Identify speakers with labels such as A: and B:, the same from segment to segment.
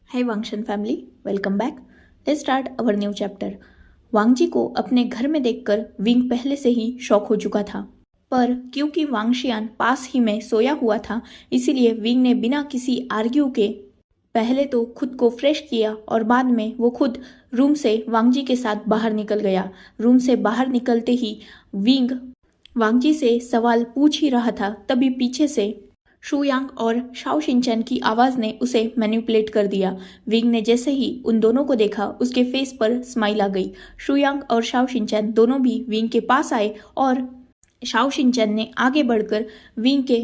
A: Hi Wangshan family, welcome back. Let's start our new chapter. वांगजी को अपने घर में देखकर विंग पहले से ही शॉक हो चुका था, पर क्योंकि वांगशियान पास ही में सोया हुआ था, इसीलिए विंग ने बिना किसी आर्ग्यू के पहले तो खुद को फ्रेश किया और बाद में वो खुद रूम से वांगजी के साथ बाहर निकल गया। रूम से बाहर निकलते ही विंग वांगजी से सवाल पूछ ही रहा था, तभी पीछे से शुयांग और शाओ शिनचैन की आवाज ने उसे मैनिपुलेट कर दिया। विंग ने जैसे ही उन दोनों को देखा, उसके फेस पर स्माइल आ गई। शुयांग और शाओ शिनचैन दोनों भी विंग के पास आए और शाओ शिनचैन ने आगे बढ़कर विंग के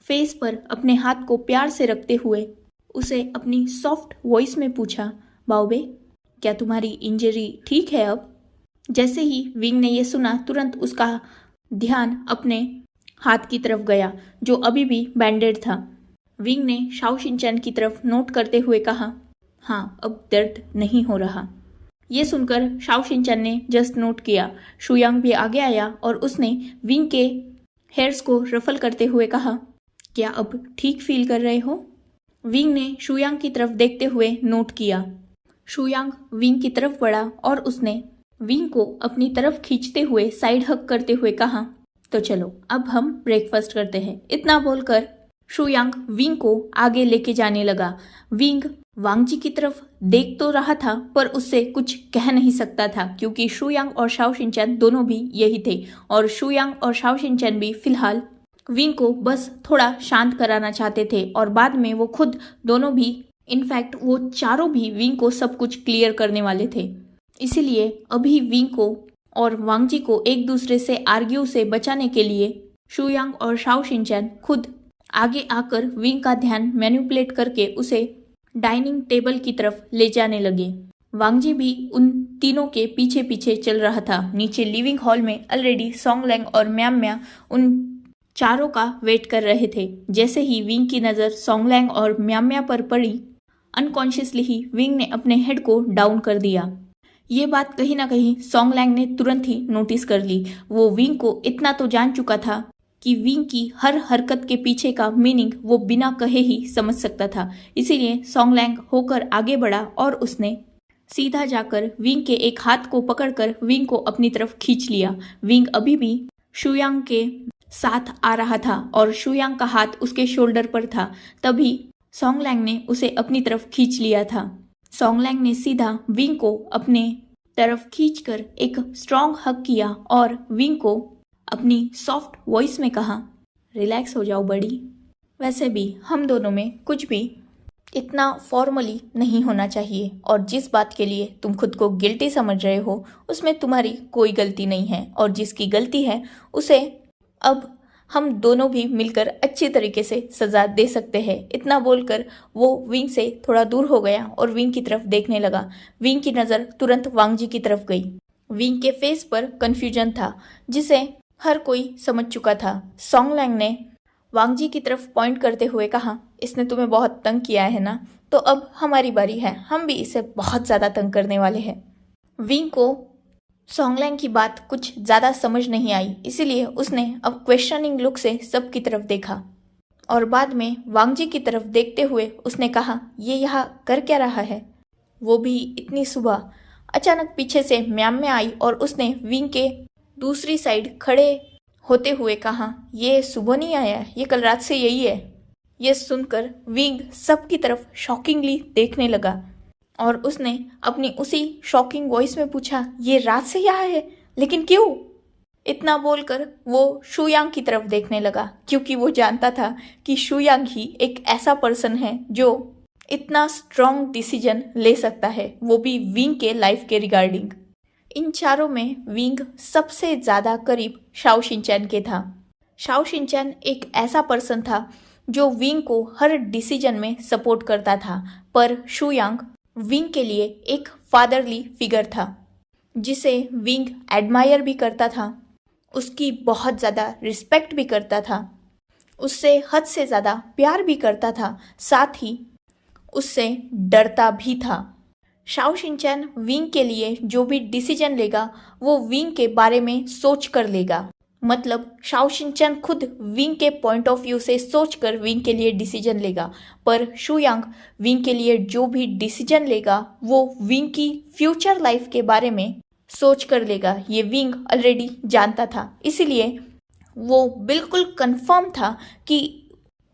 A: फेस पर अपने हाथ को प्यार से रखते हुए उसे अपनी सॉफ्ट वॉइस में पूछा, बाओबे, क्या तुम्हारी इंजरी ठीक है अब? जैसे ही विंग ने यह सुना, तुरंत उसका ध्यान अपने हाथ की तरफ गया जो अभी भी बैंडेड था। विंग ने शाओ शिनचैन की तरफ नोट करते हुए कहा, हाँ, अब दर्द नहीं हो रहा। ये सुनकर शाओ शिनचैन ने जस्ट नोट किया। शुयांग भी आगे आया और उसने विंग के हेयर्स को रफल करते हुए कहा, क्या अब ठीक फील कर रहे हो? विंग ने शुयांग की तरफ देखते हुए नोट किया। शुयांग विंग की तरफ बढ़ा और उसने विंग को अपनी तरफ खींचते हुए साइड हग करते हुए कहा, तो चलो अब हम ब्रेकफास्ट करते हैं। इतना बोलकर शुयांग विंग को आगे लेके जाने लगा। विंग वांगजी की तरफ देख तो रहा था, पर उससे कुछ कह नहीं सकता था, क्योंकि शुयांग और शाओ शिनचैन दोनों भी यही थे और शुयांग और शाओ शिनचैन भी फिलहाल विंग को बस थोड़ा शांत कराना चाहते थे और बाद में वो खुद दोनों भी, इनफैक्ट वो चारों भी विंग को सब कुछ क्लियर करने वाले थे। इसीलिए अभी विंग को और वांगजी को एक दूसरे से आर्ग्यू से बचाने के लिए शुयांग और शाओ शिनचैन खुद आगे आकर विंग का ध्यान मैनिपुलेट करके उसे डाइनिंग टेबल की तरफ ले जाने लगे। वांगजी भी उन तीनों के पीछे पीछे चल रहा था। नीचे लिविंग हॉल में ऑलरेडी सोंगलैंग और म्याम्या उन चारों का वेट कर रहे थे। जैसे ही विंग की नज़र सोंगलैंग और म्याम्या पर पड़ी, अनकॉन्शियसली ही विंग ने अपने हेड को डाउन कर दिया। ये बात कहीं ना कहीं सोंगलैंग ने तुरंत ही नोटिस कर ली। वो विंग को इतना तो जान चुका था कि विंग की हर हरकत के पीछे का मीनिंग वो बिना कहे ही समझ सकता था। इसीलिए सोंगलैंग होकर आगे बढ़ा और उसने सीधा जाकर विंग के एक हाथ को पकड़कर विंग को अपनी तरफ खींच लिया। विंग अभी भी शुयांग के साथ आ रहा था और शुयांग का हाथ उसके शोल्डर पर था, तभी सोंगलैंग ने उसे अपनी तरफ खींच लिया था। सोंगलैंग ने सीधा विंग को अपने तरफ खींचकर एक स्ट्रॉन्ग हग किया और विंग को अपनी सॉफ्ट वॉइस में कहा, रिलैक्स हो जाओ बड़ी। वैसे भी हम दोनों में कुछ भी इतना फॉर्मली नहीं होना चाहिए और जिस बात के लिए तुम खुद को गिल्टी समझ रहे हो उसमें तुम्हारी कोई गलती नहीं है और जिसकी गलती है उसे अब हम दोनों भी मिलकर अच्छी तरीके से सजा दे सकते हैं। इतना बोलकर वो विंग से थोड़ा दूर हो गया और विंग की तरफ देखने लगा। विंग की नज़र तुरंत वांगजी की तरफ गई। विंग के फेस पर कंफ्यूजन था जिसे हर कोई समझ चुका था। सोंगलैंग ने वांगजी की तरफ पॉइंट करते हुए कहा, इसने तुम्हें बहुत तंग किया है ना, तो अब हमारी बारी है, हम भी इसे बहुत ज़्यादा तंग करने वाले हैं। विंग को सोंगलैंग की बात कुछ ज़्यादा समझ नहीं आई, इसीलिए उसने अब क्वेश्चनिंग लुक से सबकी तरफ देखा और बाद में वांगजी की तरफ देखते हुए उसने कहा, ये यहाँ कर क्या रहा है? वो भी इतनी सुबह? अचानक पीछे से म्याम्या आई और उसने विंग के दूसरी साइड खड़े होते हुए कहा, ये सुबह नहीं आया, ये कल रात से यही है। ये सुनकर विंग सबकी तरफ शॉकिंगली देखने लगा और उसने अपनी उसी शॉकिंग वॉइस में पूछा, ये रात से यहाँ है, लेकिन क्यों? इतना बोलकर वो शुयांग की तरफ देखने लगा, क्योंकि वो जानता था कि शुयांग ही एक ऐसा पर्सन है जो इतना स्ट्रॉन्ग डिसीजन ले सकता है, वो भी विंग के लाइफ के रिगार्डिंग। इन चारों में विंग सबसे ज़्यादा करीब शाओ शिनचैन के था। शाओ शिनचैन एक ऐसा पर्सन था जो विंग को हर डिसीजन में सपोर्ट करता था, पर शुयांग विंग के लिए एक फादरली फिगर था जिसे विंग एडमायर भी करता था, उसकी बहुत ज़्यादा रिस्पेक्ट भी करता था, उससे हद से ज़्यादा प्यार भी करता था, साथ ही उससे डरता भी था। शाओ शिनचैन विंग के लिए जो भी डिसीजन लेगा वो विंग के बारे में सोच कर लेगा। मतलब शाओ शिनचैन खुद विंग के पॉइंट ऑफ व्यू से सोचकर विंग के लिए डिसीजन लेगा, पर शू यांग विंग के लिए जो भी डिसीजन लेगा वो विंग की फ्यूचर लाइफ के बारे में सोच कर लेगा। ये विंग ऑलरेडी जानता था, इसीलिए वो बिल्कुल कंफर्म था कि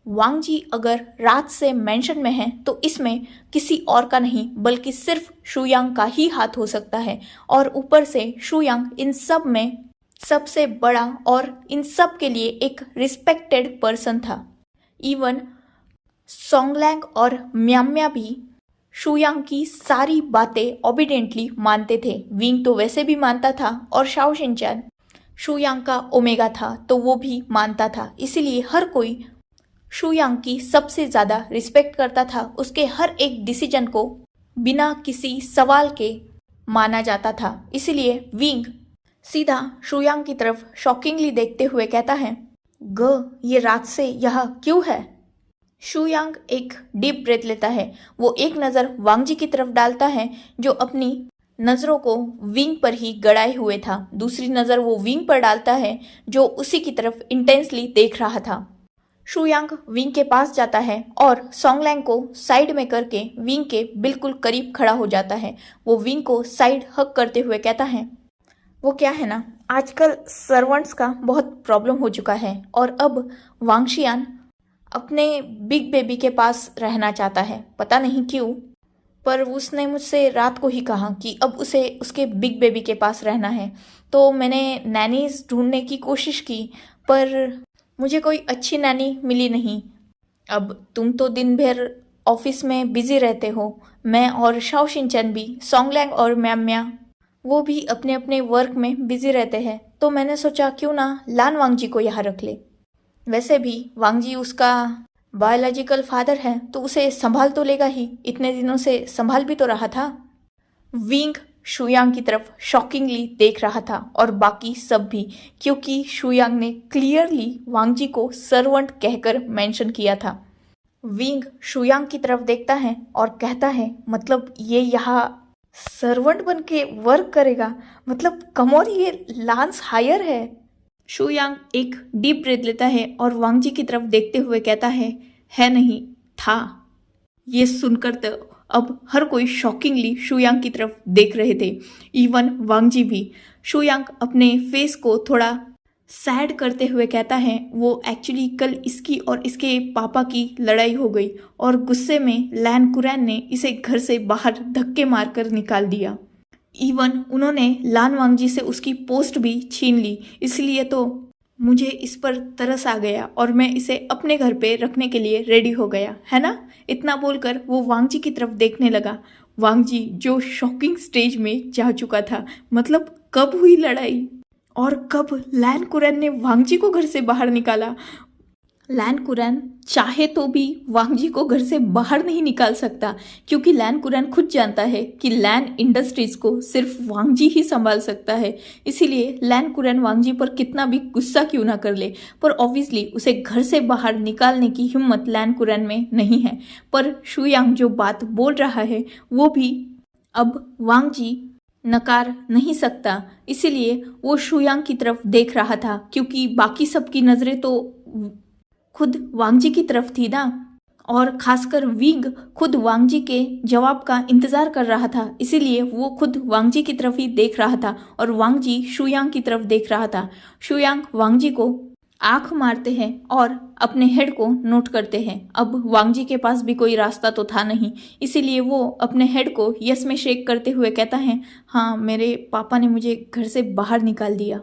A: वांग जी अगर रात से मेंशन में है तो इसमें किसी और का नहीं बल्कि सिर्फ शू यांग का ही हाथ हो सकता है। और ऊपर से शू यांग इन सब में सबसे बड़ा और इन सब के लिए एक रिस्पेक्टेड पर्सन था। इवन सोंगलैंग और म्याम्या भी शू यांग की सारी बातें ओबिडेंटली मानते थे। विंग तो वैसे भी मानता था और शाओ शिनचैन शू यांग का ओमेगा था तो वो भी मानता था, इसीलिए हर कोई शू यांग की सबसे ज़्यादा रिस्पेक्ट करता था। उसके हर एक डिसीजन को बिना किसी सवाल के माना जाता था। इसीलिए विंग सीधा शू यांग की तरफ शॉकिंगली देखते हुए कहता है, ये रात से यह क्यों है? शू यांग एक डीप ब्रेथ लेता है। वो एक नज़र वांग जी की तरफ डालता है जो अपनी नज़रों को विंग पर ही गड़ाए हुए था। दूसरी नज़र वो विंग पर डालता है जो उसी की तरफ इंटेंसली देख रहा था। शू यांग विंग के पास जाता है और सोंगलैंग को साइड में करके विंग के बिल्कुल करीब खड़ा हो जाता है। वो विंग को साइड हग करते हुए कहता है, वो क्या है ना, आजकल सर्वेंट्स का बहुत प्रॉब्लम हो चुका है और अब वांगशियान अपने बिग बेबी के पास रहना चाहता है। पता नहीं क्यों, पर उसने मुझसे रात को ही कहा कि अब उसे उसके बिग बेबी के पास रहना है। तो मैंने नैनीज ढूंढने की कोशिश की पर मुझे कोई अच्छी नैनी मिली नहीं। अब तुम तो दिन भर ऑफिस में बिजी रहते हो, मैं और शाओ शिनचैन भी, सोंगलैंग और म्याम्या वो भी अपने अपने वर्क में बिजी रहते हैं, तो मैंने सोचा क्यों ना लान वांग जी को यहाँ रख ले। वैसे भी वांग जी उसका बायोलॉजिकल फादर है तो उसे संभाल तो लेगा ही, इतने दिनों से संभाल भी तो रहा था। विंग शू यांग की तरफ शॉकिंगली देख रहा था और बाकी सब भी, क्योंकि शू यांग ने क्लियरली वांग जी को सर्वेंट कहकर मेंशन किया था। विंग शू यांग की तरफ देखता है और कहता है, मतलब ये यहाँ सर्वेंट बन के वर्क करेगा? मतलब कमोर ये लांस हायर है। शू यांग एक डीप ब्रेथ लेता है और वांग जी की तरफ देखते हुए कहता है नहीं, था। ये सुनकर तो अब हर कोई शॉकिंगली शू यांग की तरफ देख रहे थे, इवन वांग जी भी। शू यांग अपने फेस को थोड़ा सैड करते हुए कहता है, वो एक्चुअली कल इसकी और इसके पापा की लड़ाई हो गई और गुस्से में लैन कुरैन ने इसे घर से बाहर धक्के मारकर निकाल दिया। इवन उन्होंने लान वांग जी से उसकी पोस्ट भी छीन ली, इसलिए तो मुझे इस पर तरस आ गया और मैं इसे अपने घर पे रखने के लिए रेडी हो गया, है ना। इतना बोलकर वो वांग जी की तरफ देखने लगा। वांग जी जो शॉकिंग स्टेज में जा चुका था, मतलब कब हुई लड़ाई और कब लैन कुरैन ने वांग जी को घर से बाहर निकाला। लैन कुरैन चाहे तो भी वांग जी को घर से बाहर नहीं निकाल सकता, क्योंकि लैन कुरैन खुद जानता है कि लैन इंडस्ट्रीज को सिर्फ वांग जी ही संभाल सकता है। इसीलिए लैन कुरैन वांग जी पर कितना भी गुस्सा क्यों ना कर ले, पर ऑब्वियसली उसे घर से बाहर निकालने की हिम्मत लैन कुरैन में नहीं है। पर शू यांग जो बात बोल रहा है वो भी अब वांग जी नकार नहीं सकता, इसीलिए वो शू यांग की तरफ देख रहा था, क्योंकि बाकी सबकी नज़रें तो खुद वांग जी की तरफ थी ना। और खासकर विंग खुद वांग जी के जवाब का इंतजार कर रहा था, इसीलिए वो खुद वांग जी की तरफ ही देख रहा था और वांग जी शू यांग की तरफ देख रहा था। शू यांग वांग जी को आंख मारते हैं और अपने हेड को नोट करते हैं। अब वांग जी के पास भी कोई रास्ता तो था नहीं, इसीलिए वो अपने हेड को यस में शेक करते हुए कहता है, हाँ, मेरे पापा ने मुझे घर से बाहर निकाल दिया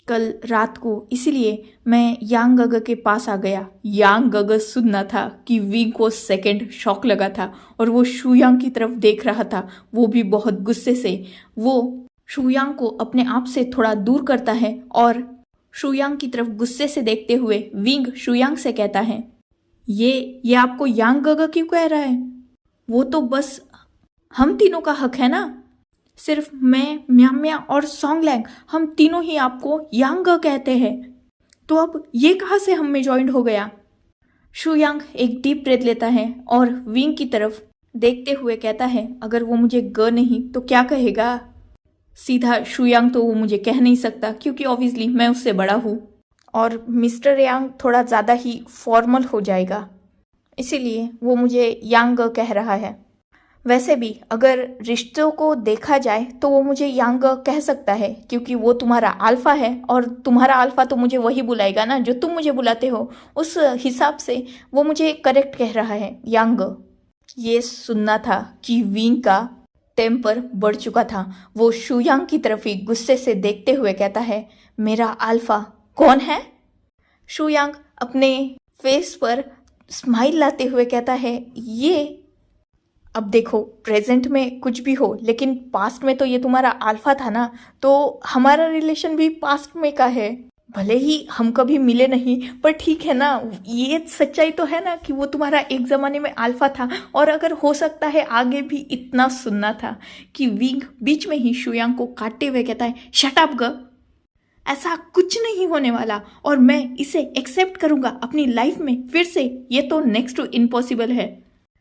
A: कल रात को, इसीलिए मैं यांग गग के पास आ गया। यांग गग सुनना था कि विंग को सेकंड शॉक लगा था और वो शू यांग की तरफ देख रहा था, वो भी बहुत गुस्से से। वो शू यांग को अपने आप से थोड़ा दूर करता है और शू यांग की तरफ गुस्से से देखते हुए विंग शू यांग से कहता है, ये आपको यांग गग क्यों कह रहा है? वो तो बस हम तीनों का हक है ना। सिर्फ मैं, म्याम्या और सोंगलैंग, हम तीनों ही आपको यांग कहते हैं, तो अब ये कहाँ से हम में ज्वाइंट हो गया? शू यांग एक डीप ब्रेथ लेता है और विंग की तरफ देखते हुए कहता है, अगर वो मुझे ग नहीं तो क्या कहेगा? सीधा शुयांग तो वो मुझे कह नहीं सकता क्योंकि ऑब्वियसली मैं उससे बड़ा हूँ और मिस्टर यांग थोड़ा ज़्यादा ही फॉर्मल हो जाएगा, इसीलिए वो मुझे यांग कह रहा है। वैसे भी अगर रिश्तों को देखा जाए तो वो मुझे यांग कह सकता है क्योंकि वो तुम्हारा अल्फा है और तुम्हारा अल्फा तो मुझे वही बुलाएगा ना जो तुम मुझे बुलाते हो, उस हिसाब से वो मुझे करेक्ट कह रहा है यांग। ये सुनना था कि विंग का टेम्पर बढ़ चुका था। वो शुयांग की तरफ ही गुस्से से देखते हुए कहता है, मेरा अल्फा कौन है? शुयांग अपने फेस पर स्माइल लाते हुए कहता है, ये अब देखो प्रेजेंट में कुछ भी हो लेकिन पास्ट में तो ये तुम्हारा अल्फा था ना, तो हमारा रिलेशन भी पास्ट में का है। भले ही हम कभी मिले नहीं पर ठीक है ना, ये सच्चाई तो है ना कि वो तुम्हारा एक ज़माने में अल्फा था और अगर हो सकता है आगे भी। इतना सुनना था कि विंग बीच में ही शुयांग को काटते हुए कहता है, शट अप ग, ऐसा कुछ नहीं होने वाला और मैं इसे एक्सेप्ट करूंगा अपनी लाइफ में फिर से, ये तो नेक्स्ट टू इम्पॉसिबल है।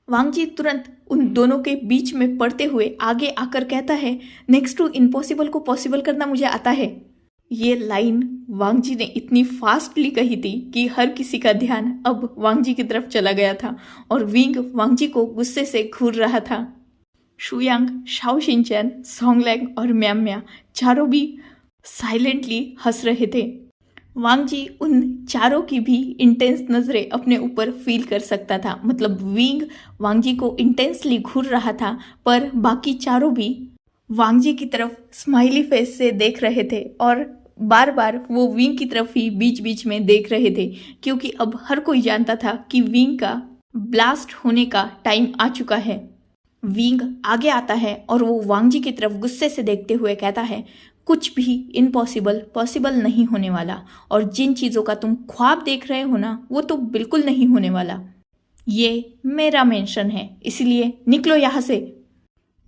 A: वांगजी तुरंत उन दोनों के बीच में पड़ते हुए आगे आकर कहता है, नेक्स्ट टू इम्पॉसिबल को पॉसिबल करना मुझे आता है। ये लाइन वांगजी ने इतनी फास्टली कही थी कि हर किसी का ध्यान अब वांगजी की तरफ चला गया था और विंग वांगजी को गुस्से से घूर रहा था। शुयांग, शाओ शिनचैन, सॉन्गलैंग और म्याम्या चारों भी साइलेंटली हंस रहे थे। वांगजी उन चारों की भी इंटेंस नज़रें अपने ऊपर फील कर सकता था। मतलब विंग वांगजी को इंटेंसली घूर रहा था पर बाकी चारों भी वांगजी की तरफ स्माइली फेस से देख रहे थे और बार बार वो विंग की तरफ ही बीच बीच में देख रहे थे क्योंकि अब हर कोई जानता था कि विंग का ब्लास्ट होने का टाइम आ चुका है। विंग आगे आता है और वो वांगजी की तरफ गुस्से से देखते हुए कहता है, कुछ भी इम्पॉसिबल पॉसिबल नहीं होने वाला और जिन चीज़ों का तुम ख्वाब देख रहे हो ना वो तो बिल्कुल नहीं होने वाला। ये मेरा मेंशन है इसलिए निकलो यहाँ से।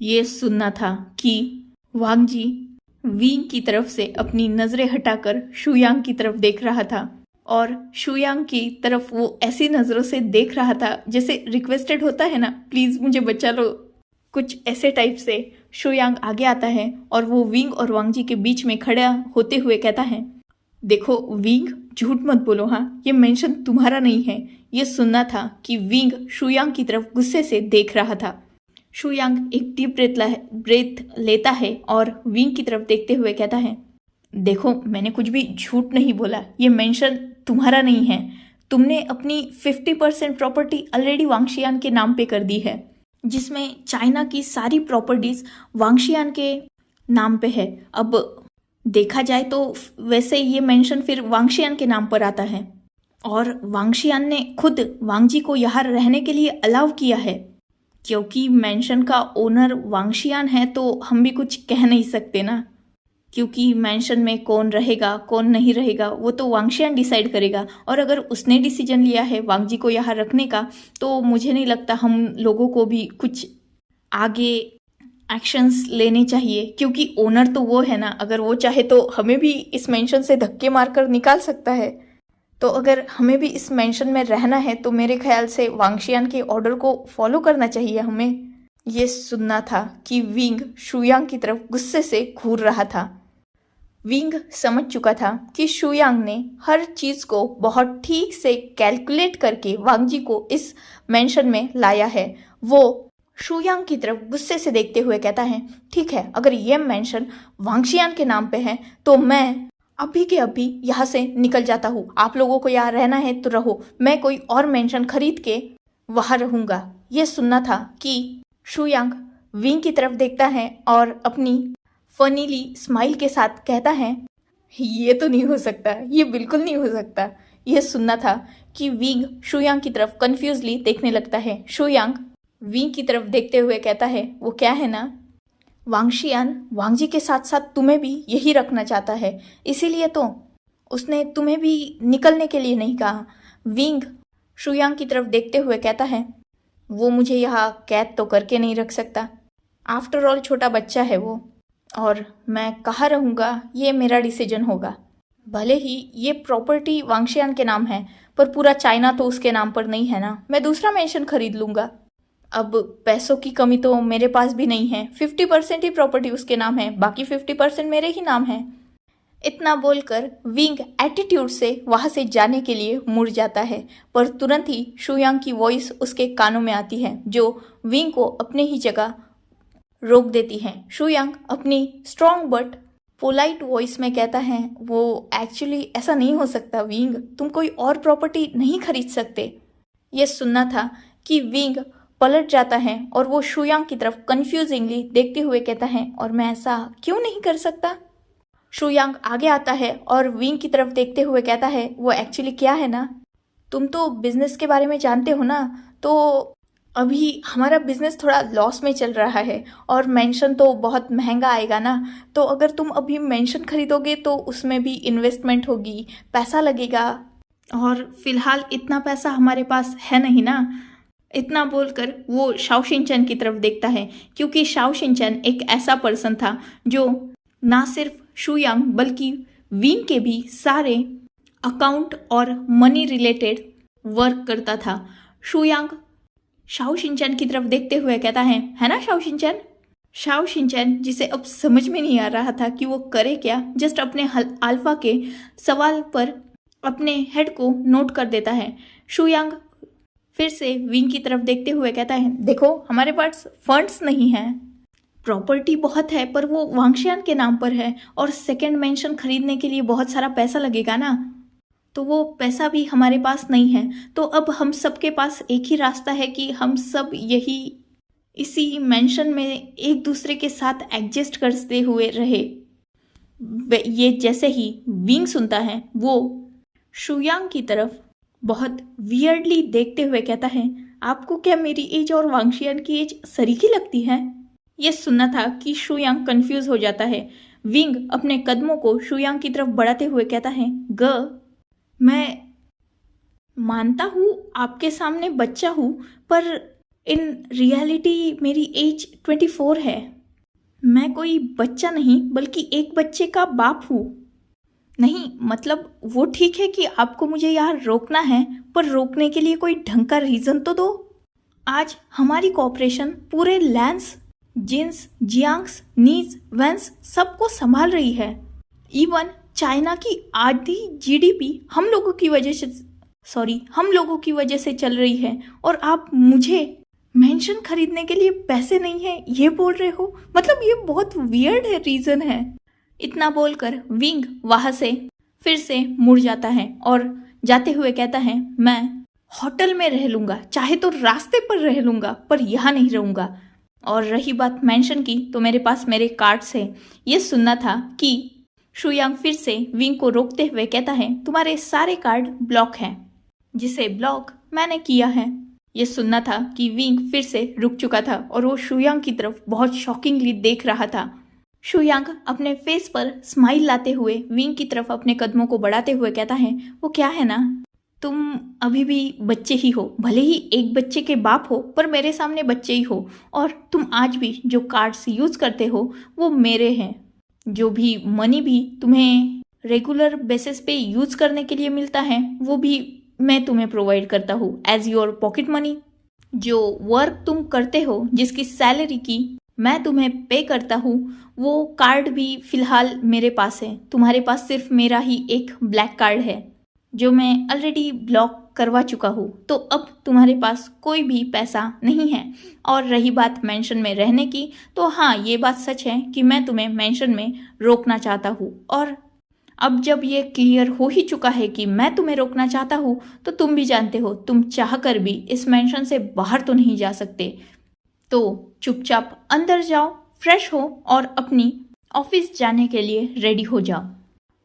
A: ये सुनना था कि वांगजी विंग की तरफ से अपनी नज़रें हटाकर शुयांग की तरफ देख रहा था और शुयांग की तरफ वो ऐसी नज़रों से देख रहा था जैसे रिक्वेस्टेड होता है ना, प्लीज़ मुझे बचा लो, कुछ ऐसे टाइप से। शुयांग आगे आता है और वो विंग और वांगजी के बीच में खड़ा होते हुए कहता है, देखो विंग, झूठ मत बोलो, हाँ ये मेंशन तुम्हारा नहीं है। ये सुनना था कि विंग शुयांग की तरफ गुस्से से देख रहा था। शुयांग एक डीप ब्रेथ लेता है और विंग की तरफ देखते हुए कहता है, देखो मैंने कुछ भी झूठ नहीं बोला, ये मेंशन तुम्हारा नहीं है। तुमने अपनी 50% प्रॉपर्टी ऑलरेडी वांगशियान के नाम पे कर दी है, जिसमें चाइना की सारी प्रॉपर्टीज वांगशियान के नाम पे है। अब देखा जाए तो वैसे ये मेंशन फिर वांगशियान के नाम पर आता है और वांगशियान ने खुद वांगजी को यहाँ रहने के लिए अलाउ किया है। क्योंकि मेंशन का ओनर वांगशियान है तो हम भी कुछ कह नहीं सकते ना, क्योंकि मेंशन में कौन रहेगा कौन नहीं रहेगा वो तो वांगशियान डिसाइड करेगा और अगर उसने डिसीजन लिया है वांगजी को यहाँ रखने का तो मुझे नहीं लगता हम लोगों को भी कुछ आगे एक्शंस लेने चाहिए, क्योंकि ओनर तो वो है ना। अगर वो चाहे तो हमें भी इस मेंशन से धक्के मारकर निकाल सकता है। तो अगर हमें भी इस मेंशन में रहना है तो मेरे ख्याल से वांगशियान के ऑर्डर को फॉलो करना चाहिए हमें। ये सुनना था कि विंग शुयांग की तरफ गुस्से से घूर रहा था। विंग समझ चुका था कि शुयांग ने हर चीज़ को बहुत ठीक से कैलकुलेट करके वांगजी को इस मेंशन में लाया है। वो शुयांग की तरफ गुस्से से देखते हुए कहता है, ठीक है, अगर ये मेंशन वांगशियान के नाम पे है तो मैं अभी के अभी यहाँ से निकल जाता हूँ। आप लोगों को यहाँ रहना है तो रहो, मैं कोई और मेंशन खरीद के वहाँ रहूँगा। ये सुनना था कि शुयांग विंग की तरफ देखता है और अपनी फनीली स्माइल के साथ कहता है, ये तो नहीं हो सकता, ये बिल्कुल नहीं हो सकता। यह सुनना था कि विंग शुयांग की तरफ कन्फ्यूजली देखने लगता है। शुयांग विंग की तरफ देखते हुए कहता है, वो क्या है ना, वांगशियान वांगजी के साथ साथ तुम्हें भी यही रखना चाहता है, इसीलिए तो उसने तुम्हें भी निकलने के लिए नहीं कहा। विंग शुयांग की तरफ देखते हुए कहता है, वो मुझे यहाँ कैद तो करके नहीं रख सकता, आफ्टर ऑल छोटा बच्चा है वो, और मैं कहाँ रहूँगा ये मेरा डिसीजन होगा। भले ही ये प्रॉपर्टी वांगशियान के नाम है पर पूरा चाइना तो उसके नाम पर नहीं है ना, मैं दूसरा मेंशन खरीद लूँगा। अब पैसों की कमी तो मेरे पास भी नहीं है, 50% ही प्रॉपर्टी उसके नाम है, बाकी 50% मेरे ही नाम है। इतना बोलकर विंग एटीट्यूड से वहां से जाने के लिए मुड़ जाता है, पर तुरंत ही शुयांग की वॉइस उसके कानों में आती है जो विंग को अपने ही जगह रोक देती है। शुयांग अपनी स्ट्रॉन्ग बट पोलाइट वॉइस में कहता है, वो एक्चुअली ऐसा नहीं हो सकता विंग, तुम कोई और प्रॉपर्टी नहीं खरीद सकते। ये सुनना था कि विंग पलट जाता है और वो शुयांग की तरफ कंफ्यूजिंगली देखते हुए कहता है, और मैं ऐसा क्यों नहीं कर सकता। शुयांग आगे आता है और विंग की तरफ देखते हुए कहता है, वो एक्चुअली क्या है ना, तुम तो बिजनेस के बारे में जानते हो ना, तो अभी हमारा बिजनेस थोड़ा लॉस में चल रहा है और मेंशन तो बहुत महंगा आएगा ना, तो अगर तुम अभी मेंशन खरीदोगे तो उसमें भी इन्वेस्टमेंट होगी, पैसा लगेगा, और फिलहाल इतना पैसा हमारे पास है नहीं ना। इतना बोलकर वो शाओ शिनचैन की तरफ देखता है, क्योंकि शाओ शिनचैन एक ऐसा पर्सन था जो ना सिर्फ शुयांग बल्कि विंग के भी सारे अकाउंट और मनी रिलेटेड वर्क करता था। शुयांग शाओ शिनचैन की तरफ देखते हुए कहता है ना शाओ शिनचैन। शाओ शिनचैन जिसे अब समझ में नहीं आ रहा था कि वो करे क्या, जस्ट अपने अल्फा के सवाल पर अपने हेड को नोट कर देता है। शुयांग फिर से विंग की तरफ देखते हुए कहता है, देखो हमारे पास फंड्स नहीं हैं, प्रॉपर्टी बहुत है पर वो वांगशियान के नाम पर है, और सेकंड मेंशन खरीदने के लिए बहुत सारा पैसा लगेगा ना, तो वो पैसा भी हमारे पास नहीं है। तो अब हम सबके पास एक ही रास्ता है कि हम सब इसी मेंशन में एक दूसरे के साथ एडजस्ट करते हुए रहे। ये जैसे ही विंग सुनता है वो शुयांग की तरफ बहुत वियर्डली देखते हुए कहता है, आपको क्या मेरी एज और वांगशियान की एज सरीखी लगती है। ये सुनना था कि शुयांग कंफ्यूज हो जाता है। विंग अपने कदमों को शुयांग की तरफ बढ़ाते हुए कहता है, मैं मानता हूँ आपके सामने बच्चा हूँ, पर इन रियलिटी मेरी एज 24 है। मैं कोई बच्चा नहीं बल्कि एक बच्चे का बाप हूँ। नहीं मतलब वो ठीक है कि आपको मुझे यहाँ रोकना है, पर रोकने के लिए कोई ढंग का रीजन तो दो। आज हमारी कॉर्पोरेशन पूरे लैंस, जिन्स, जियांग्स, नीज, वेंस सबको संभाल रही है। इवन चाइना की आधी जीडीपी हम लोगों की वजह से चल रही है, और आप मुझे मेंशन खरीदने के लिए पैसे नहीं है ये बोल रहे हो। मतलब ये बहुत वियर्ड है रीजन है। इतना बोलकर विंग वहां से फिर से मुड़ जाता है और जाते हुए कहता है, मैं होटल में रह लूंगा, चाहे तो रास्ते पर रह लूंगा, पर यहाँ नहीं रहूंगा। और रही बात मेंशन की, तो मेरे पास मेरे कार्ड्स है। ये सुनना था कि शुयांग फिर से विंग को रोकते हुए कहता है, तुम्हारे सारे कार्ड ब्लॉक हैं, जिसे ब्लॉक मैंने किया है। ये सुनना था कि विंग फिर से रुक चुका था और वो शुयांग की तरफ बहुत शॉकिंगली देख रहा था। शुयांग अपने फेस पर स्माइल लाते हुए विंग की तरफ अपने कदमों को बढ़ाते हुए कहता है, वो क्या है ना, तुम अभी भी बच्चे ही हो, भले ही एक बच्चे के बाप हो, पर मेरे सामने बच्चे ही हो, और तुम आज भी जो कार्ड्स यूज करते हो वो मेरे हैं। जो भी मनी भी तुम्हें रेगुलर बेसिस पे यूज करने के लिए मिलता है वो भी मैं तुम्हें प्रोवाइड करता हूँ एज योर पॉकेट मनी। जो वर्क तुम करते हो, जिसकी सैलरी की मैं तुम्हें पे करता हूँ, वो कार्ड भी फिलहाल मेरे पास है। तुम्हारे पास सिर्फ मेरा ही एक ब्लैक कार्ड है जो मैं ऑलरेडी ब्लॉक करवा चुका हूँ, तो अब तुम्हारे पास कोई भी पैसा नहीं है। और रही बात मेंशन में रहने की, तो हाँ ये बात सच है कि मैं तुम्हें मेंशन में रोकना चाहता हूँ, और अब जब ये क्लियर हो ही चुका है कि मैं तुम्हें रोकना चाहता हूँ, तो तुम भी जानते हो तुम चाहकर भी इस मेंशन से बाहर तो नहीं जा सकते। तो चुपचाप अंदर जाओ, फ्रेश हो और अपनी ऑफिस जाने के लिए रेडी हो जाओ,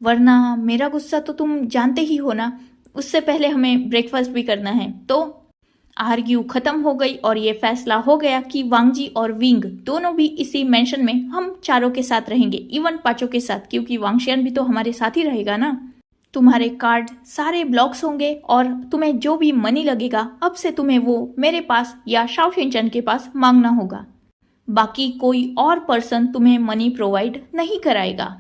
A: वरना मेरा गुस्सा तो तुम जानते ही हो ना। उससे पहले हमें ब्रेकफास्ट भी करना है। तो आर्ग्यू खत्म हो गई और ये फैसला हो गया कि वांगजी और विंग दोनों भी इसी मेंशन में हम चारों के साथ रहेंगे, इवन पांचों के साथ, क्योंकि वांगशियान भी तो हमारे साथ ही रहेगा ना। तुम्हारे कार्ड सारे ब्लॉक्स होंगे और तुम्हें जो भी मनी लगेगा अब से तुम्हें वो मेरे पास या शाओ शिनचैन के पास मांगना होगा। बाकी कोई और पर्सन तुम्हें मनी प्रोवाइड नहीं कराएगा।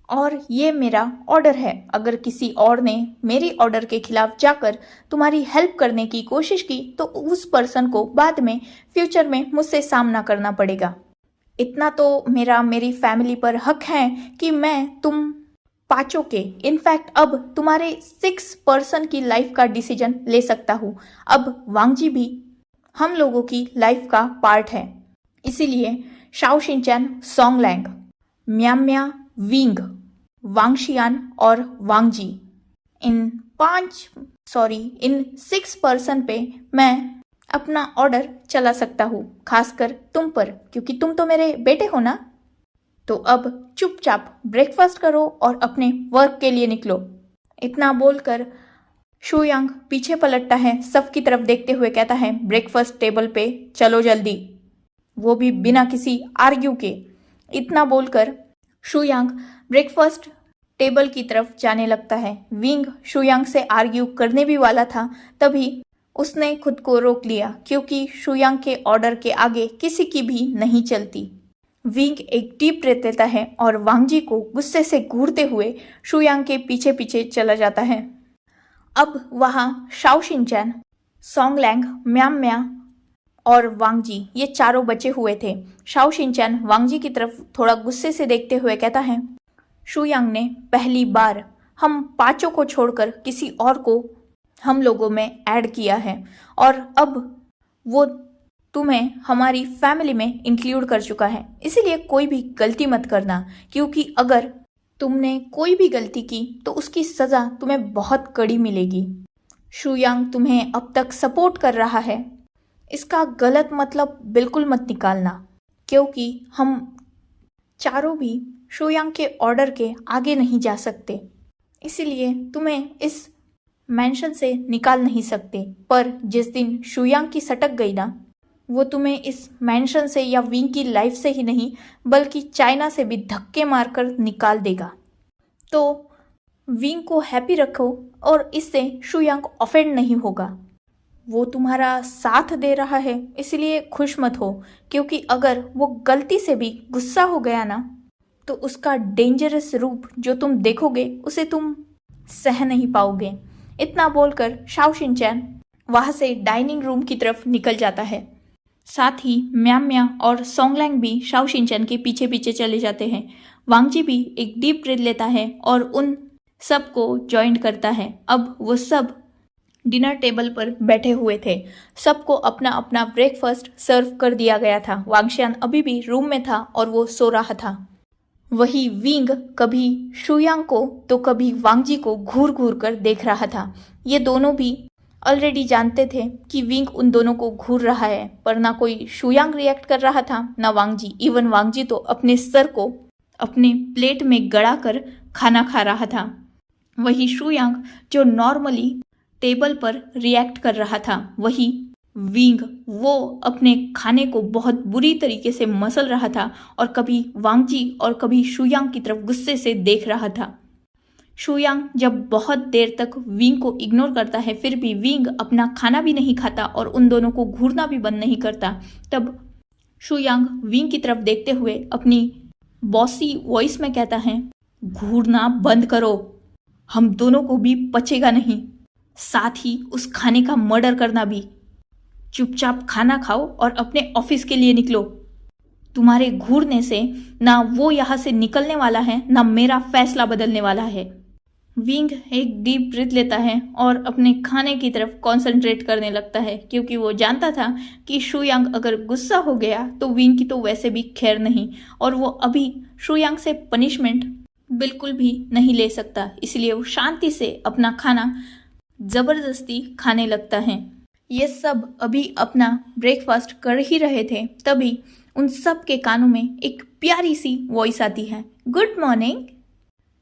A: और ये मेरा ऑर्डर है। अगर किसी और ने मेरी ऑर्डर के खिलाफ जाकर तुम्हारी हेल्प करने की कोशिश की तो उस पर्सन को बाद में फ्यूचर में मुझसे सामना करना पड़ेगा। इतना तो मेरी फैमिली पर हक है कि मैं तुम पांचों के, इनफैक्ट अब तुम्हारे 6 पर्सन की लाइफ का डिसीजन ले सकता हूँ। अब वांगजी भी हम लोगों की लाइफ का पार्ट है। इसीलिए शाओ शिनचैन, सॉन्गलैंग, म्याम्या, विंग, वांगशियान और वांगजी, इन 6 पर्सन पे मैं अपना ऑर्डर चला सकता हूँ, खासकर तुम पर, क्योंकि तुम तो मेरे बेटे हो ना। तो अब चुपचाप ब्रेकफास्ट करो और अपने वर्क के लिए निकलो। इतना बोलकर शुयांग पीछे पलटता है, सबकी तरफ देखते हुए कहता है, ब्रेकफास्ट टेबल पे चलो जल्दी, वो भी बिना किसी आर्ग्यू के। इतना बोलकर शुयांग ब्रेकफास्ट टेबल की तरफ जाने लगता है। विंग शुयांग से आर्ग्यू करने भी वाला था, तभी उसने खुद को रोक लिया, क्योंकि शुयांग के ऑर्डर के आगे किसी की भी नहीं चलती। विंग एक डीप ब्रेथ लेता है और वांगजी को गुस्से से घूरते हुए शुयांग के पीछे पीछे चला जाता है। अब वहां शाओ शिनचैन, सॉन्गलैंग, म्याम्या और वांगजी, ये चारों बचे हुए थे। शाओ शिनचैन वांगजी की तरफ थोड़ा गुस्से से देखते हुए कहता है, शुयांग ने पहली बार हम पांचों को छोड़कर किसी और को हम लोगों में ऐड किया है और अब वो तुम्हें हमारी फैमिली में इंक्लूड कर चुका है। इसीलिए कोई भी गलती मत करना, क्योंकि अगर तुमने कोई भी गलती की तो उसकी सज़ा तुम्हें बहुत कड़ी मिलेगी। शुयांग तुम्हें अब तक सपोर्ट कर रहा है, इसका गलत मतलब बिल्कुल मत निकालना, क्योंकि हम चारों भी शुयांग के ऑर्डर के आगे नहीं जा सकते। इसीलिए तुम्हें इस मेंशन से निकाल नहीं सकते। पर जिस दिन शुयांग की सटक गई ना, वो तुम्हें इस मेंशन से या विंग की लाइफ से ही नहीं बल्कि चाइना से भी धक्के मारकर निकाल देगा। तो विंग को हैप्पी रखो और इससे शुयांग ऑफेंड नहीं होगा। वो तुम्हारा साथ दे रहा है, इसलिए खुश मत हो, क्योंकि अगर वो गलती से भी गुस्सा हो गया ना तो उसका डेंजरस रूप जो तुम देखोगे उसे तुम सह नहीं पाओगे। इतना बोलकर शाओ शिनचैन वहां से डाइनिंग रूम की तरफ निकल जाता है। साथ ही म्याम्या और सॉन्गलैंग भी शाओ शिनचैन के पीछे पीछे चले जाते हैं। वांगजी भी एक डीप ब्रेथ लेता है और उन सबको ज्वाइन करता है। अब वो सब डिनर टेबल पर बैठे हुए थे। सबको अपना अपना ब्रेकफास्ट सर्व कर दिया गया था। वांगशियान अभी भी रूम में था और वो सो रहा था। वही विंग कभी शुयांग को तो कभी वांगजी को घूर घूर कर देख रहा था। ये दोनों भी ऑलरेडी जानते थे कि विंग उन दोनों को घूर रहा है, पर ना कोई शुयांग रिएक्ट कर रहा था ना वांगजी। इवन वांगजी तो अपने सर को अपने प्लेट में गड़ा कर खाना खा रहा था। वही शुयांग जो नॉर्मली टेबल पर रिएक्ट कर रहा था, वही विंग वो अपने खाने को बहुत बुरी तरीके से मसल रहा था और कभी वांगजी और कभी शुयांग की तरफ गुस्से से देख रहा था। शुयांग जब बहुत देर तक विंग को इग्नोर करता है, फिर भी विंग अपना खाना भी नहीं खाता और उन दोनों को घूरना भी बंद नहीं करता, तब शुयांग विंग की तरफ देखते हुए अपनी बॉसी वॉइस में कहता है, घूरना बंद करो, हम दोनों को भी पचेगा नहीं, साथ ही उस खाने का मर्डर करना भी। चुपचाप खाना खाओ और अपने ऑफिस के लिए निकलो। तुम्हारे घूरने से ना वो यहाँ से निकलने वाला है ना मेरा फैसला बदलने वाला है। विंग एक डीप ब्रीथ लेता है और अपने खाने की तरफ कंसंट्रेट करने लगता है, क्योंकि वो जानता था कि शुयांग अगर गुस्सा हो गया तो विंग की तो वैसे भी खैर नहीं और वो अभी शुयांग से पनिशमेंट बिल्कुल भी नहीं ले सकता। इसलिए वो शांति से अपना खाना जबरदस्ती खाने लगता है। ये सब अभी अपना ब्रेकफास्ट कर ही रहे थे, तभी उन सब के कानों में एक प्यारी सी वॉइस आती है, गुड मॉर्निंग।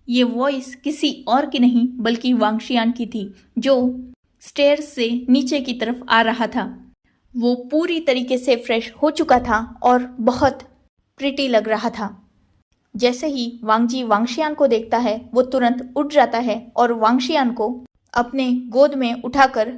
A: ये वॉइस किसी और की नहीं बल्कि वांगशियान की थी, जो स्टेयर्स से नीचे की तरफ आ रहा था। वो पूरी तरीके से फ्रेश हो चुका था और बहुत प्रिटी लग रहा था। जैसे ही वांगजी वांगशियान को देखता है, वो तुरंत उठ जाता है और वांगशियान को अपने गोद में उठाकर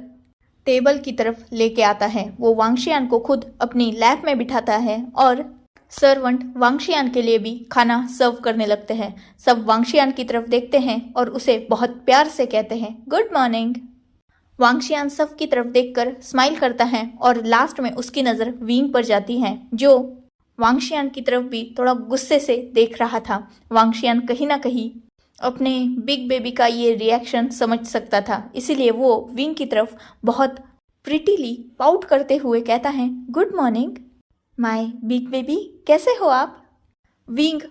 A: टेबल की तरफ लेके आता है। वो वांगशियान को खुद अपनी लैप में बिठाता है और सर्वेंट वांगशियान के लिए भी खाना सर्व करने लगते हैं। सब वांगशियान की तरफ देखते हैं और उसे बहुत प्यार से कहते हैं गुड मॉर्निंग। वांगशियान सब की तरफ देखकर स्माइल करता है और लास्ट में उसकी नज़र विंग पर जाती है, जो वांगशियान की तरफ भी थोड़ा गुस्से से देख रहा था। वांगशियान कहीं ना कहीं अपने बिग बेबी का ये रिएक्शन समझ सकता था, इसीलिए वो विंग की तरफ बहुत प्रिटीली पाउट करते हुए कहता है good morning my big baby, कैसे हो आप। विंग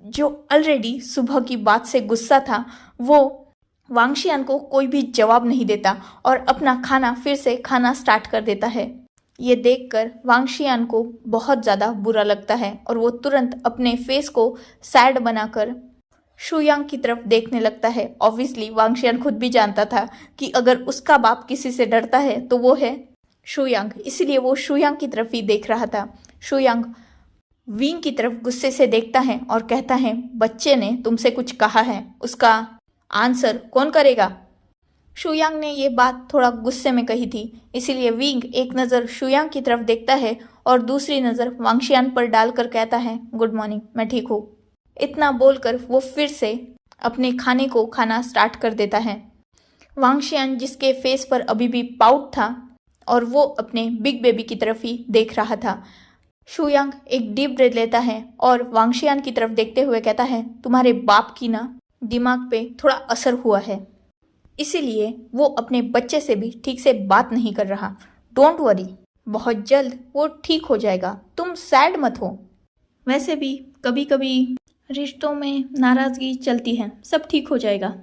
A: जो ऑलरेडी सुबह की बात से गुस्सा था, वो वांगशियान को कोई भी जवाब नहीं देता और अपना खाना फिर से खाना स्टार्ट कर देता है। ये देखकर वांगशियान को बहुत ज़्यादा बुरा लगता है और वो तुरंत अपने फेस को सैड बनाकर शुयांग की तरफ देखने लगता है। ऑब्वियसली वांगशियान खुद भी जानता था कि अगर उसका बाप किसी से डरता है तो वो है शुयांग, इसीलिए वो शुयांग की तरफ ही देख रहा था। शुयांग विंग की तरफ गुस्से से देखता है और कहता है बच्चे ने तुमसे कुछ कहा है, उसका आंसर कौन करेगा। शुयांग ने ये बात थोड़ा गुस्से में कही थी, इसीलिए विंग एक नज़र शुयांग की तरफ देखता है और दूसरी नज़र वांगशियान पर डालकर कहता है गुड मॉर्निंग, मैं ठीक हूँ। इतना बोलकर वो फिर से अपने खाने को खाना स्टार्ट कर देता है। वांगशियान जिसके फेस पर अभी भी पाउट था और वो अपने बिग बेबी की तरफ ही देख रहा था। शुयांग एक डीप ब्रेथ लेता है और वांगशियान की तरफ देखते हुए कहता है तुम्हारे बाप की ना दिमाग पे थोड़ा असर हुआ है, इसीलिए वो अपने बच्चे से भी ठीक से बात नहीं कर रहा। डोंट वरी, बहुत जल्द वो ठीक हो जाएगा, तुम सैड मत हो। वैसे भी कभी कभी रिश्तों में नाराज़गी चलती है, सब ठीक हो जाएगा,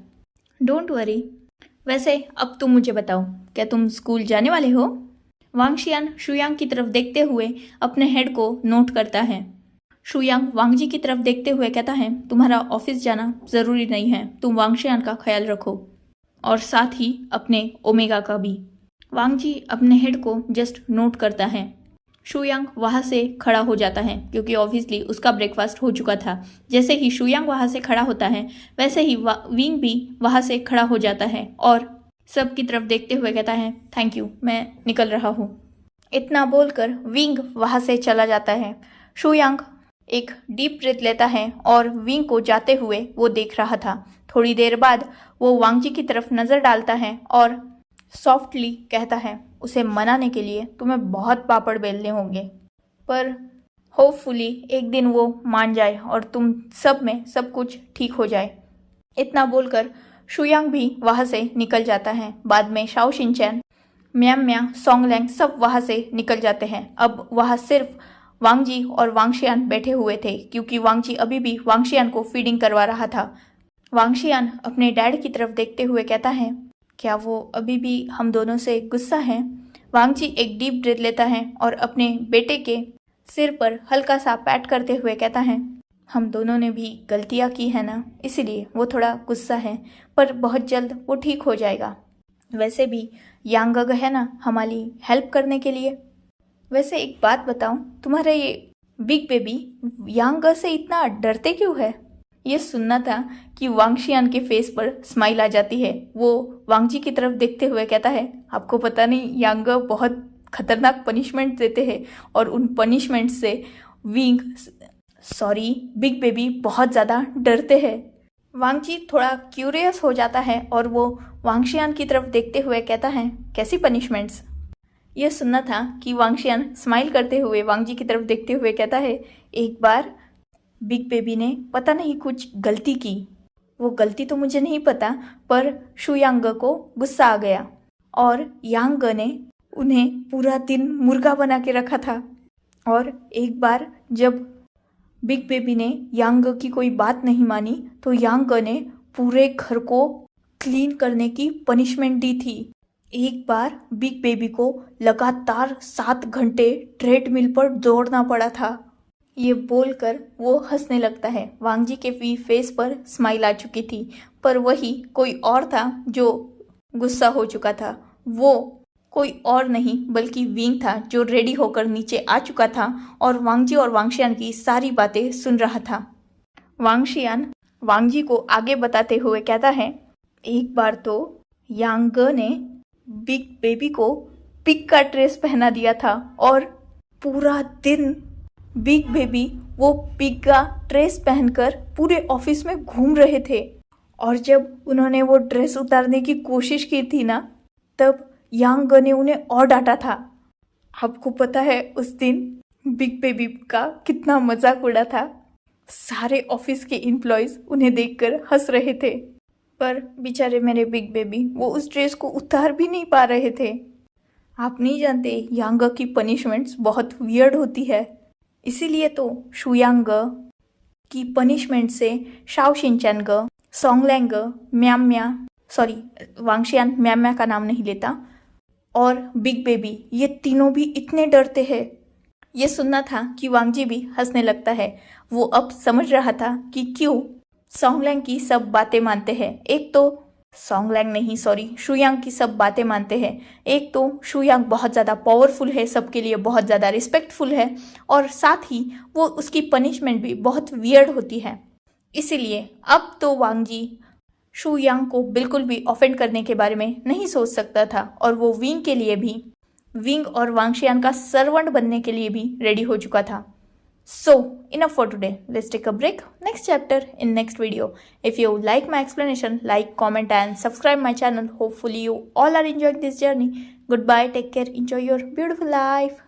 A: डोंट वरी। वैसे अब तुम मुझे बताओ, क्या तुम स्कूल जाने वाले हो। वांगशियान शुयांग की तरफ देखते हुए अपने हेड को नोट करता है। शुयांग वांगजी की तरफ देखते हुए कहता है तुम्हारा ऑफिस जाना ज़रूरी नहीं है, तुम वांगशियान का ख्याल रखो और साथ ही अपने ओमेगा का भी। वांगजी अपने हेड को जस्ट नोट करता है। शुयांग वहाँ से खड़ा हो जाता है क्योंकि ऑब्वियसली उसका ब्रेकफास्ट हो चुका था। जैसे ही शुयांग वहाँ से खड़ा होता है वैसे ही विंग भी वहाँ से खड़ा हो जाता है और सब की तरफ देखते हुए कहता है थैंक यू, मैं निकल रहा हूँ। इतना बोलकर विंग वहाँ से चला जाता है। शुयांग एक डीप ब्रेथ लेता है और विंग को जाते हुए वो देख रहा था। थोड़ी देर बाद वो वांगजी की तरफ नज़र डालता है और सॉफ्टली कहता है उसे मनाने के लिए तुम्हें बहुत पापड़ बेलने होंगे, पर होपफुली एक दिन वो मान जाए और तुम सब में सब कुछ ठीक हो जाए। इतना बोलकर शुयांग भी वहाँ से निकल जाता है। बाद में शाओ शिनचैन, म्याम म्या, सोंगलैंग सब वहाँ से निकल जाते हैं। अब वहाँ सिर्फ वांगजी और वांगशियान बैठे हुए थे क्योंकि वांगजी अभी भी वांगशियान को फीडिंग करवा रहा था। वांगशियान अपने डैड की तरफ देखते हुए कहता है क्या वो अभी भी हम दोनों से गुस्सा है। वांगजी एक डीप ब्रेथ लेता है और अपने बेटे के सिर पर हल्का सा पैट करते हुए कहता है हम दोनों ने भी गलतियाँ की है ना, इसीलिए वो थोड़ा गुस्सा है, पर बहुत जल्द वो ठीक हो जाएगा। वैसे भी यांग है ना हमारी हेल्प करने के लिए। वैसे एक बात बताऊं, तुम्हारा ये बिग बेबी यांग से इतना डरते क्यों है। ये सुनना था कि वांगशियान के फेस पर स्माइल आ जाती है। वो वांगजी की तरफ देखते हुए कहता है आपको पता नहीं यांग बहुत खतरनाक पनिशमेंट देते हैं और उन पनिशमेंट से बिग बेबी बहुत ज़्यादा डरते हैं। वांगजी थोड़ा क्यूरियस हो जाता है और वो वांगशियान की तरफ देखते हुए कहता है कैसी पनिशमेंट्स। यह सुनना था कि वांगशियान स्माइल करते हुए वांगजी की तरफ देखते हुए कहता है एक बार बिग बेबी ने पता नहीं कुछ गलती की, वो गलती तो मुझे नहीं पता, पर शुयांग को गुस्सा आ गया और यांग ने उन्हें पूरा दिन मुर्गा बना के रखा था। और एक बार जब बिग बेबी ने यांग की कोई बात नहीं मानी तो यांग ने पूरे घर को क्लीन करने की पनिशमेंट दी थी। एक बार बिग बेबी को लगातार 7 घंटे ट्रेडमिल पर दौड़ना पड़ा था। ये बोलकर वो हंसने लगता है। वांगजी के भी फेस पर स्माइल आ चुकी थी, पर वही कोई और था जो गुस्सा हो चुका था। वो कोई और नहीं बल्कि विंग था जो रेडी होकर नीचे आ चुका था और वांगजी और वांगशियान की सारी बातें सुन रहा था। वांगशियान वांगजी को आगे बताते हुए कहता है एक बार तो यांग ने बिग बेबी को पिग का ड्रेस पहना दिया था और पूरा दिन बिग बेबी वो पिग का ड्रेस पहनकर पूरे ऑफिस में घूम रहे थे और जब उन्होंने वो ड्रेस उतारने की कोशिश की थी ना, तब यांग ने उन्हें और डांटा था। आपको पता है उस दिन बिग बेबी का कितना मजाक उड़ा था। सारे ऑफिस के एम्प्लॉयज उन्हें देखकर हंस रहे थे, पर बेचारे मेरे बिग बेबी वो उस ड्रेस को उतार भी नहीं पा रहे थे। आप नहीं जानते यांग की पनिशमेंट्स बहुत वियर्ड होती है, इसीलिए तो शुयांग की पनिशमेंट से शाओ शिनचैन, सोंगलैंग, म्याम्या, सॉरी वांगशियान म्याम्या का नाम नहीं लेता, और बिग बेबी ये तीनों भी इतने डरते हैं। ये सुनना था कि वांगजी भी हंसने लगता है। वो अब समझ रहा था कि क्यों सोंगलैंग की सब बातें मानते हैं। एक तो सोंगलैंग नहीं, सॉरी शुयांग की सब बातें मानते हैं। एक तो शुयांग बहुत ज़्यादा पावरफुल है, सबके लिए बहुत ज़्यादा रिस्पेक्टफुल है, और साथ ही वो उसकी पनिशमेंट भी बहुत वियर्ड होती है। इसीलिए अब तो वांगजी शुयांग को बिल्कुल भी ऑफेंड करने के बारे में नहीं सोच सकता था, और वो विंग के लिए भी, विंग और वांगशियान का सर्वेंट बनने के लिए भी रेडी हो चुका था। So, enough for today. Let's take a break. Next chapter in next video. If you like my explanation, like, comment and subscribe my channel. Hopefully you all are enjoying this journey. Goodbye. Take care. Enjoy your beautiful life.